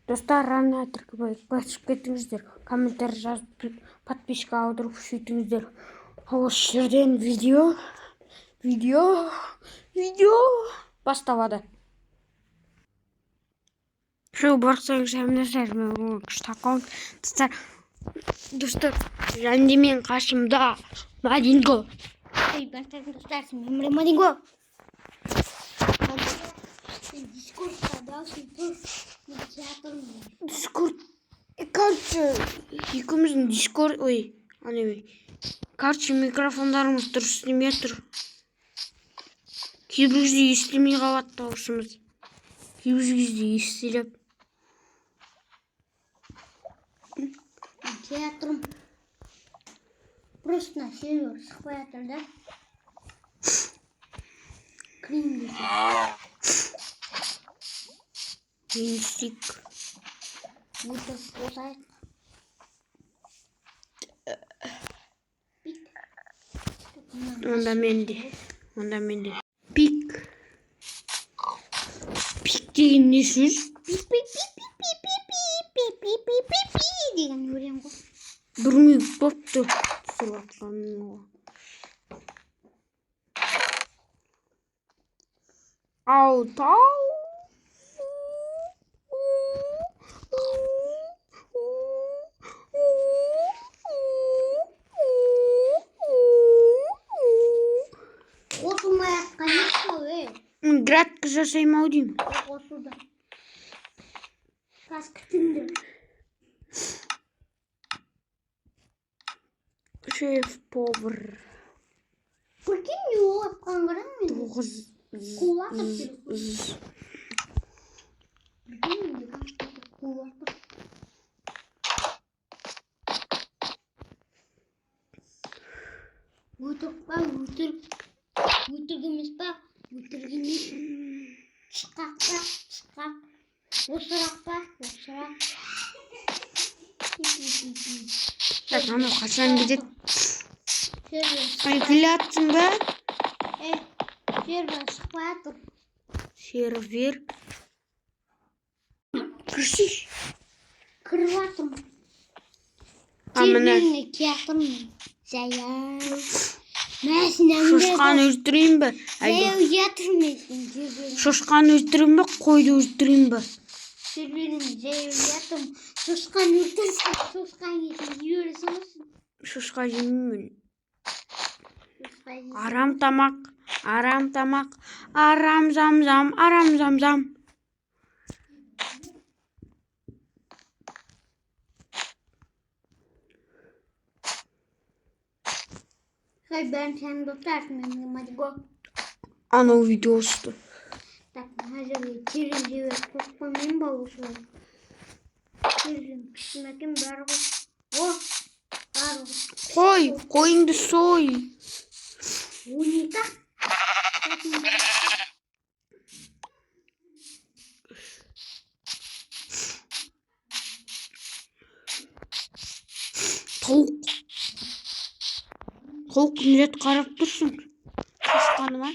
Достар, рано басып кетіңіздер, комментарий жазып, подписка алдырып күшейтіңіздер. Осы жерден видео басталады. Şu baksanız emnesler mi? Ştakon. Dostlar, rendimin karşımda Madingo. Hey, baksanız dostlar, şimdi Madingo. Discord. Короче, ikimizin Discord, Короче, mikrofonlarımız dұрыс істемей тұр. Кейбір кезде естілмей қалады дауысымыз. Кейбір кезде естіліп. Театрым. Просто на сервер схватил, да? Кринги. Менстик. Вот это Onda mendi. Pik деген не сөз? деген өлең ғой. Білмей бопты сұратқаным. Алтау. Градка жасаймау деймін. Осуда. Kas күтінді. Шеф-повар. Прикинь, не олап қаңғырам мен. Кулатып жүріп. Прикинь, не кулатып. Өтірік па, өтірік. Өтірік емес па, өтірік емес. Шыққақ па, шыққақ. Осырақ па, осырақ. Так, ана қашан кетеді? Келатсың ба? Сервер шықпай тұр. Сервер. Кірсей. Кіріп атырмын. Серверіне келатырмын. Заяу. Шошқаны өлтірейін бе? Заяу жатырмайсың. Шошқаны өлтірейін бе? Қойды өлтірейін бе? Серверіне заяу жатырмын. Шошқаны өлтірсің. Шошқаны жібересің осың. Шошқа жемеймін. Арам тамақ. Арам замзам. Хай, бәрін сәні достарсың, мен Madingo. Анау видеосы. Так, мына жерге терезе қойып ба осылай. Терезенің кішімәкен бәрі ғой. О, бәрі ғой. Қой, қойыңды сой. Унита. Тауық милет қарап тұрсың. Шошқаныма.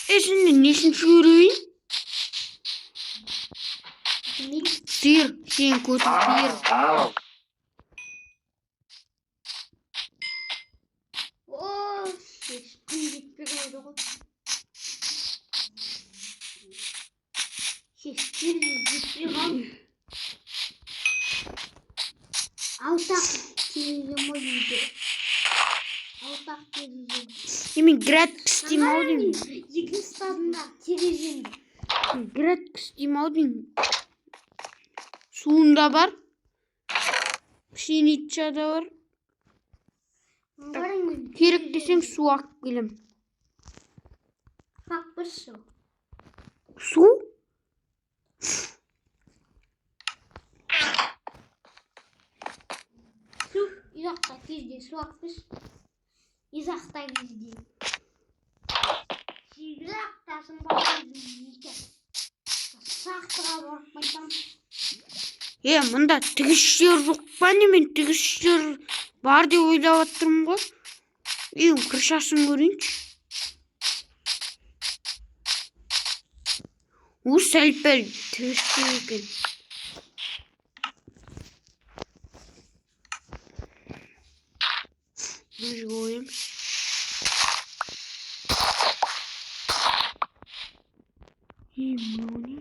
Сені несін шүйірейін? Сиыр, сен көтіп сиыр. О, ешкім жетпей қойды ғой. Шешкер жетпей қалды. Алтақ терезе ма дейді. Алтақ терезе. Емен градка істеймау деймін. Екі стадында тереземді. Градка істеймау деймін. Суында бар. Пшеничада бар. Керек десең су ақ келем. Қақпыз су. Су? Су, изақта кезде су ақпыз. Изақта кезде. Изақтасын бақырдың екен. Сақтыға барып қайтам. Мұнда тігіштер жоқ па не? Мен тігіштер бар деп ойлап отырмын ғой. Кіршасын көрейінші. сәл-пәл тіршілік екен. Мына қоямыз. Мынау не?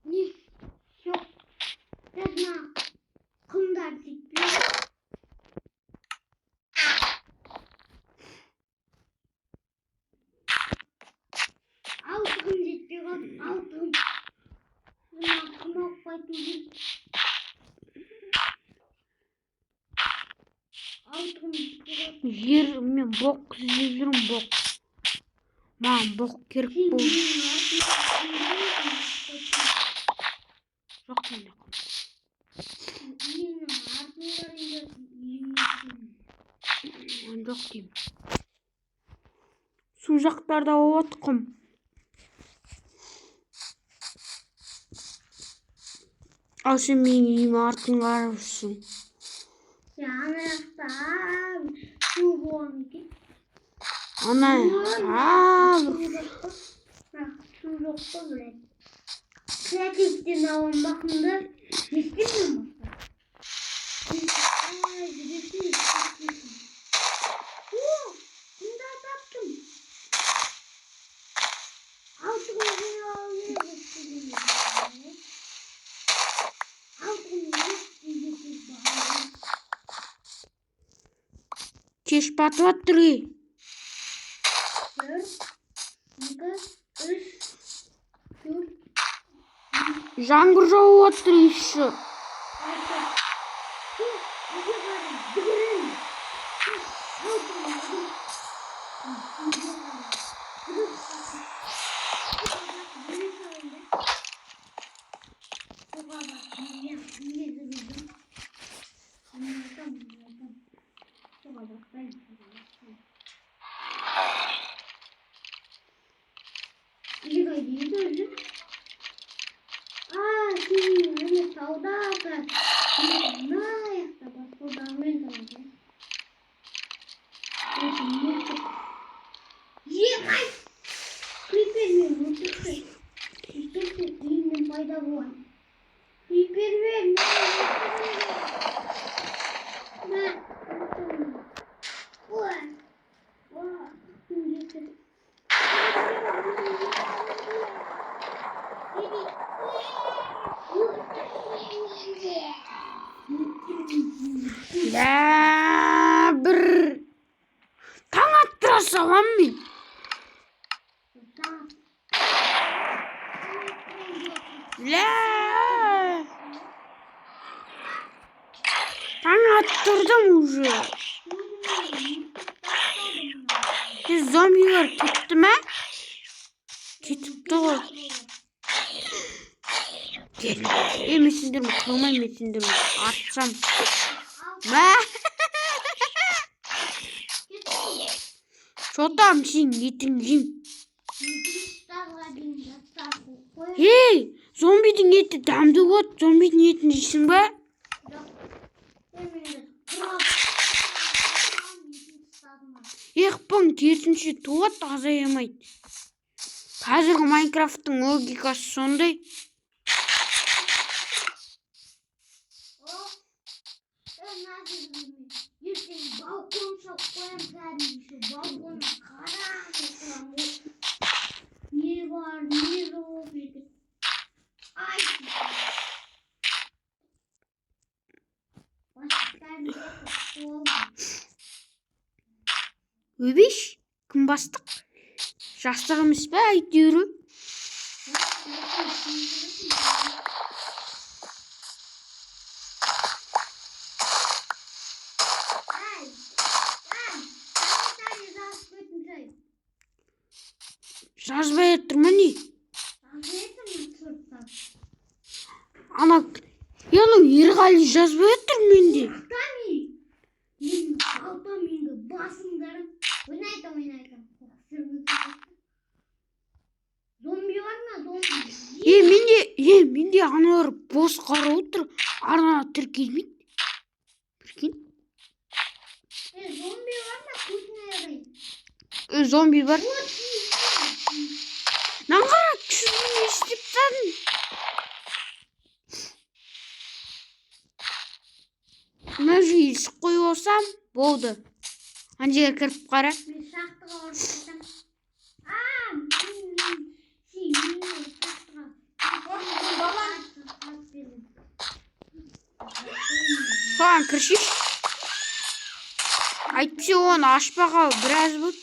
Не? Жоқ. Мына құмдар жетпей. Алтығым жетпей қалды. Алтығым. Мына құм алып қайту керек. Алтығым жетпей қалды. Жер мен боқ іздеп жүрмін, боқ. Маған боқ керек болды. Жоқ менде құм. Жоқ деймін. Су жақтарда от құм. Ал сен менің үйіме артын қарап жүрсің. Ана жақта су болған екен. Ана, Су жоқ па біледі. Креативтен алған бақымды естемін Күнді таптым. кеш батып жатыр. 1, 2, 3, 4, Жаңбыр жауып жатыр еще. Бір таң аттыра салам мен. Таң аттырдым уже. Зомбилер кетті ме? Кетіпті ғой. Мен сендерді қылмай, мен сендерді атсам. Шотам сен етін жейм. Ей, зомбидің еті дәмді болады. Зомбидің етін жейсің ба? Еқпің керісінше туат азаямайды. Қазіргі Майнкрафттың логикасы сондай. Өбеш, кім бастық? Жастық емес пе әйтеуір? Жазбай жатыр ма не? Ана, Ерғали жазбай жатыр менде. Менде аналар бос қарап отыр. Арна тіркелмейді. Прикинь. Зомби бар. Наңғара күшін естіп тадың. Мына жерге есік қойып алсам, болды. Ана жерге кіріп қара. Мен сақтыға орын қайтам. Соған кіршеш. Айтпесе оны ашпағалы біраз болды.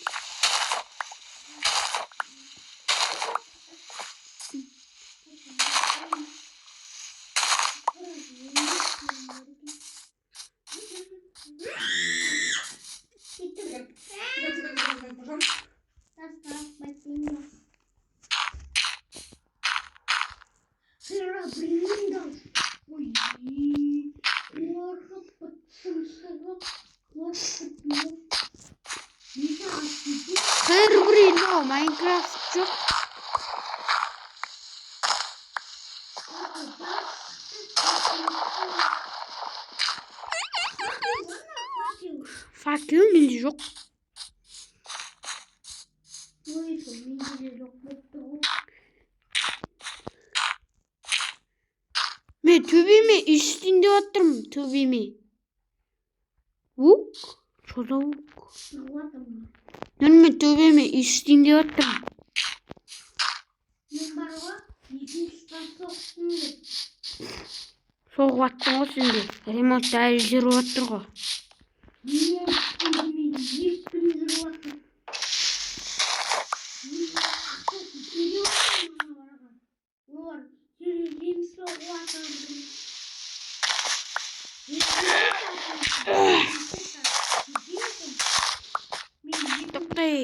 Хербрино, Майнкрафт жоқ. Факел менде жоқ. Мен төбеме иштейін деп отырмын, төбеме. Шода ук. Мен төбеме иштейін деп отырмын. Мен бар ғой, екінші соқтым деп. Соғып аттың ғой сенде. Ремонтта әлі жүріп отыр ғой. Тоқтай.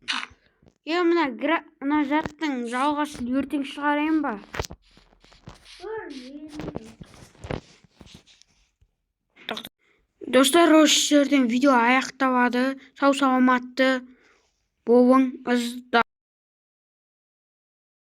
Так. Мына заттың жалғасын ертең шығарайын ба? Достар, осы жерден видео аяқталады. Сау саламатты болыңыздар.